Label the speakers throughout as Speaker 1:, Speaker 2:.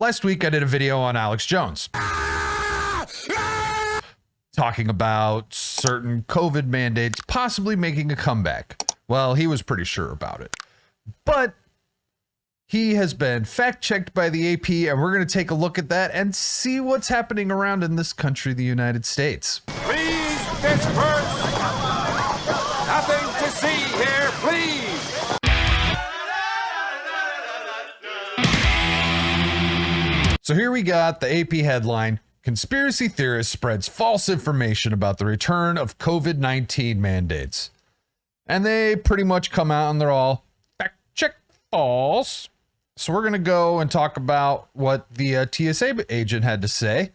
Speaker 1: Last week, I did a video on Alex Jones talking about certain COVID mandates possibly making a comeback. Well, he was pretty sure about it. But he has been fact-checked by the AP, and we're going to take a look at that and see what's happening around in this country, the United States.
Speaker 2: Please disperse. Nothing to see here, please.
Speaker 1: So here we got the AP headline, Conspiracy Theorist Spreads False Information About the Return of COVID-19 Mandates. And they pretty much come out and they're all fact-check false. So we're going to go and talk about what the TSA agent had to say.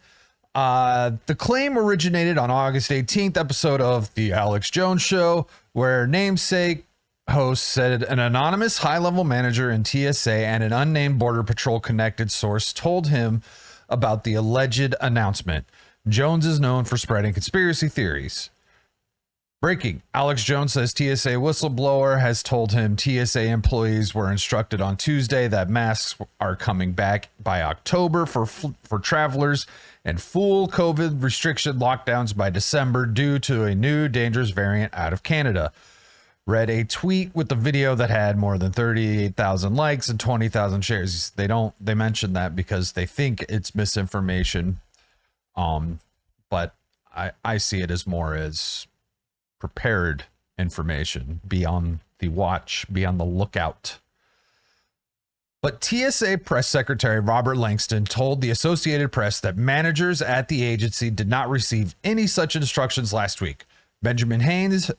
Speaker 1: The claim originated on August 18th episode of The Alex Jones Show, where namesake host said an anonymous high-level manager in TSA and an unnamed Border Patrol connected source told him about the alleged announcement. Jones is known for spreading conspiracy theories. Breaking. Alex Jones says TSA whistleblower has told him TSA employees were instructed on Tuesday that masks are coming back by October for travelers and full COVID restriction lockdowns by December due to a new dangerous variant out of Canada. Read a tweet with the video that had more than 38,000 likes and 20,000 shares. They mention that because they think it's misinformation. But I see it as more as prepared information. Be on the watch, be on the lookout. But TSA Press Secretary Robert Langston told the Associated Press that managers at the agency did not receive any such instructions last week. Benjamin Haynes,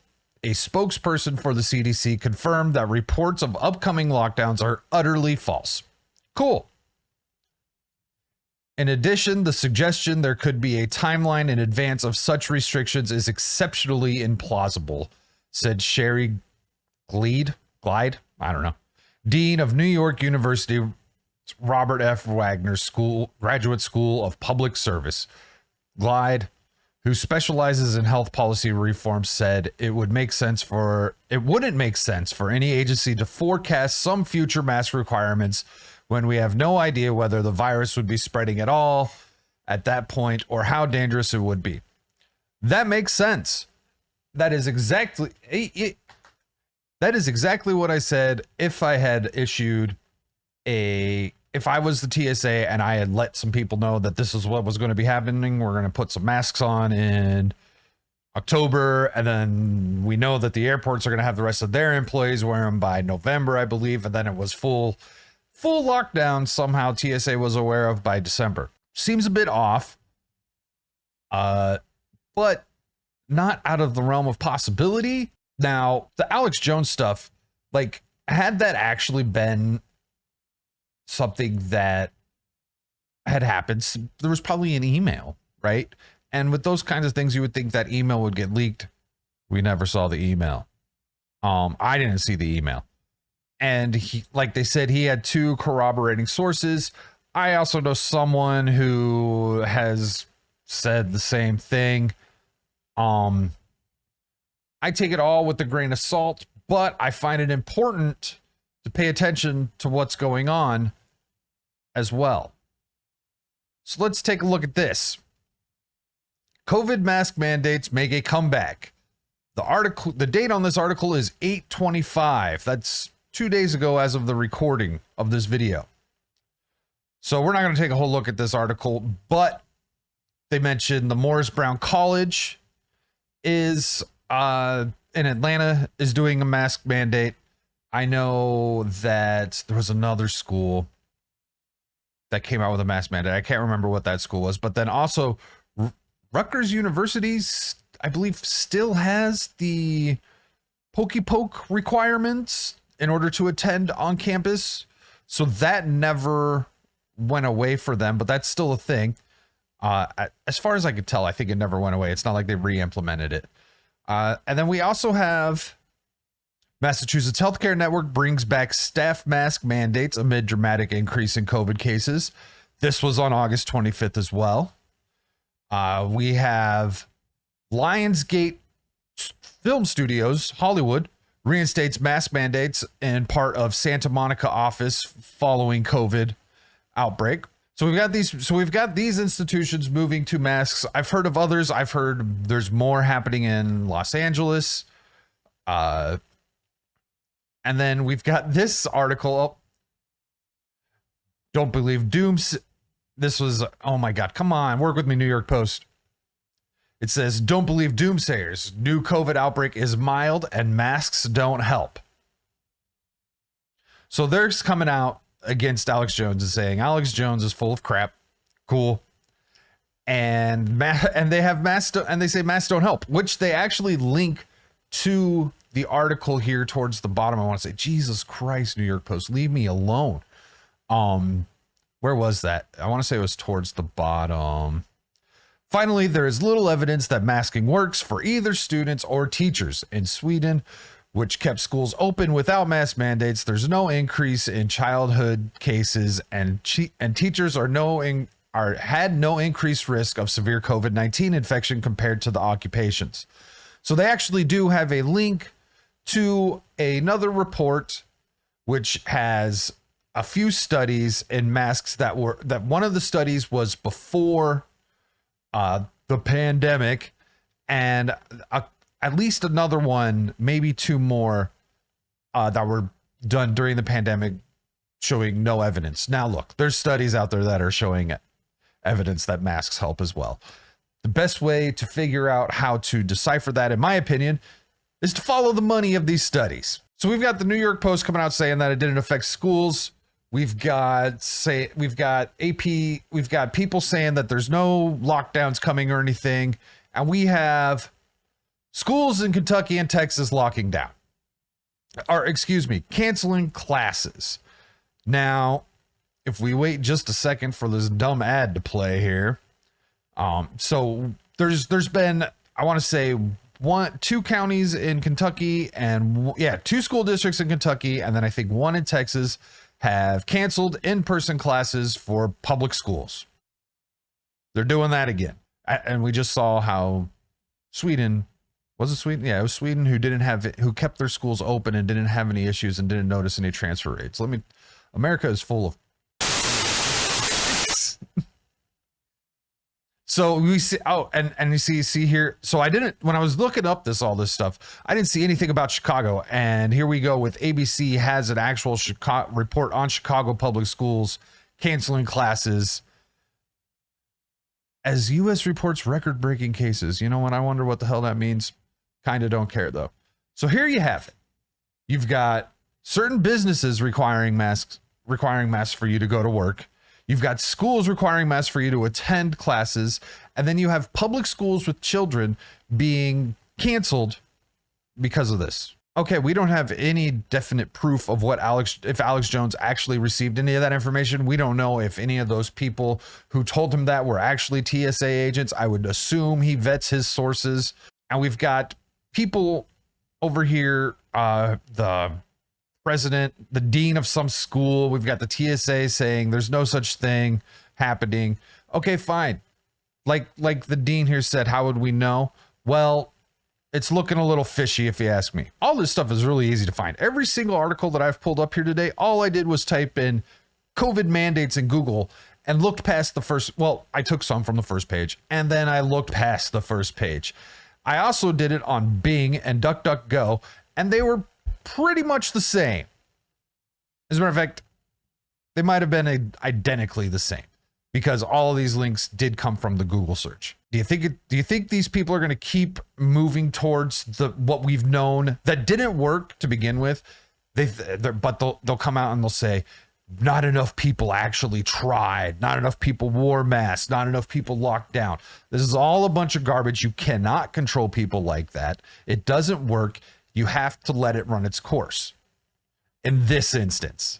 Speaker 1: a spokesperson for the CDC, confirmed that reports of upcoming lockdowns are utterly false. Cool. In addition, the suggestion there could be a timeline in advance of such restrictions is exceptionally implausible, said Sherry Glide, I don't know, Dean of New York University Robert F. Wagner Graduate School of Public Service. Glide, who specializes in health policy reform, said it wouldn't make sense for any agency to forecast some future mask requirements when we have no idea whether the virus would be spreading at all at that point or how dangerous it would be. That makes sense. That is exactly what I said if I had if I was the TSA and I had let some people know that this is what was going to be happening. We're going to put some masks on in October, and then we know that the airports are going to have the rest of their employees wear them by November, I believe, and then it was full lockdown somehow TSA was aware of by December. Seems a bit off, but not out of the realm of possibility. Now, the Alex Jones stuff, like, had that actually been something that had happened, there was probably an email, right? And with those kinds of things, you would think that email would get leaked. We never saw the email. I didn't see the email. And he, like they said, he had two corroborating sources. I also know someone who has said the same thing. I take it all with a grain of salt, but I find it important to pay attention to what's going on as well. So let's take a look at this. COVID mask mandates make a comeback. The date on this article is 8/25. That's 2 days ago as of the recording of this video. So we're not going to take a whole look at this article, but they mentioned the Morris Brown College is in Atlanta is doing a mask mandate. I know that there was another school that came out with a mask mandate. I can't remember what that school was, but then also Rutgers University, I believe, still has the pokey poke requirements in order to attend on campus. So that never went away for them, but that's still a thing. As far as I could tell, I think it never went away. It's not like they re-implemented it. And then we also have Massachusetts Healthcare Network brings back staff mask mandates amid dramatic increase in COVID cases. This was on August 25th as well. We have Lionsgate Film Studios, Hollywood, reinstates mask mandates in part of Santa Monica office following COVID outbreak. So we've got these institutions moving to masks. I've heard of others. I've heard there's more happening in Los Angeles. And then we've got this article. Oh, don't believe dooms. This was, oh my God, come on, work with me, New York Post. It says, don't believe doomsayers. New COVID outbreak is mild and masks don't help. So they're coming out against Alex Jones and saying Alex Jones is full of crap. Cool. And they have masks, and they say masks don't help, which they actually link to the article here towards the bottom. I want to say, Jesus Christ, New York Post, leave me alone. Where was that? I want to say it was towards the bottom. Finally, there is little evidence that masking works for either students or teachers. In Sweden, which kept schools open without mask mandates, there's no increase in childhood cases, and teachers had no increased risk of severe COVID-19 infection compared to the occupations. So they actually do have a link to another report which has a few studies in masks that one of the studies was before the pandemic, and at least another one, maybe two more that were done during the pandemic showing no evidence. Now, look, there's studies out there that are showing evidence that masks help as well. The best way to figure out how to decipher that, in my opinion, is to follow the money of these studies. So we've got the New York Post coming out saying that it didn't affect schools. We've got AP, we've got people saying that there's no lockdowns coming or anything. And we have schools in Kentucky and Texas locking down, or excuse me, canceling classes. Now, if we wait just a second for this dumb ad to play here. So there's been, I want to say two counties in Kentucky and two school districts in Kentucky. And then I think one in Texas have canceled in-person classes for public schools. They're doing that again. And we just saw how Sweden, was it Sweden? Yeah, it was Sweden who kept their schools open and didn't have any issues and didn't notice any transfer rates. America is full of. So we see, and you see here. So when I was looking up all this stuff, I didn't see anything about Chicago. And here we go with ABC has an actual report on Chicago public schools canceling classes as U.S. reports record-breaking cases. You know what? I wonder what the hell that means. Kind of don't care though. So here you have it. You've got certain businesses requiring masks for you to go to work. You've got schools requiring masks for you to attend classes. And then you have public schools with children being canceled because of this. Okay, we don't have any definite proof of if Alex Jones actually received any of that information. We don't know if any of those people who told him that were actually TSA agents. I would assume he vets his sources. And we've got people over here, the president, the dean of some school. We've got the TSA saying there's no such thing happening. Okay, fine. Like the dean here said, how would we know? Well, it's looking a little fishy if you ask me. All this stuff is really easy to find. Every single article that I've pulled up here today, all I did was type in COVID mandates in Google and looked past the first. Well, I took some from the first page and then I looked past the first page. I also did it on Bing and DuckDuckGo, and they were pretty much the same. As a matter of fact, they might have been identically the same because all of these links did come from the Google search. Do you think these people are going to keep moving towards what we've known that didn't work to begin with? But they'll come out and they'll say, not enough people actually tried, not enough people wore masks, not enough people locked down. This is all a bunch of garbage. You cannot control people like that. It doesn't work. You have to let it run its course. In this instance,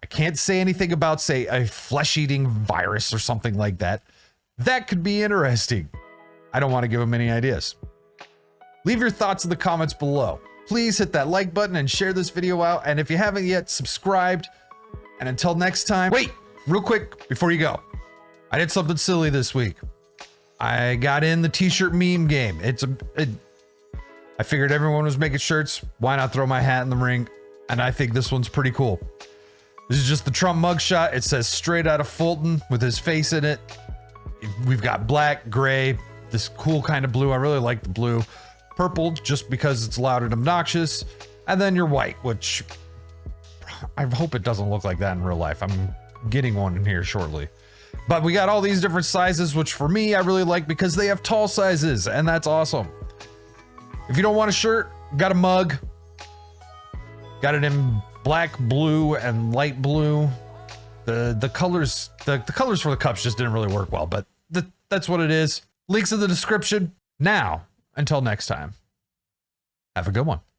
Speaker 1: I can't say anything about, say, a flesh-eating virus or something like that. That could be interesting. I don't want to give them any ideas. Leave your thoughts in the comments below. Please hit that like button and share this video out. And if you haven't yet, subscribed. And until next time, wait, real quick before you go. I did something silly this week. I got in the t-shirt meme game. I figured everyone was making shirts. Why not throw my hat in the ring? And I think this one's pretty cool. This is just the Trump mugshot. It says straight out of Fulton with his face in it. We've got black, gray, this cool kind of blue. I really like the blue. Purple, just because it's loud and obnoxious. And then your white, which I hope it doesn't look like that in real life. I'm getting one in here shortly. But we got all these different sizes, which for me, I really like because they have tall sizes, and that's awesome. If you don't want a shirt, got a mug. Got it in black, blue, and light blue. The colors for the cups just didn't really work well, but that's what it is. Links in the description. Now, until next time, have a good one.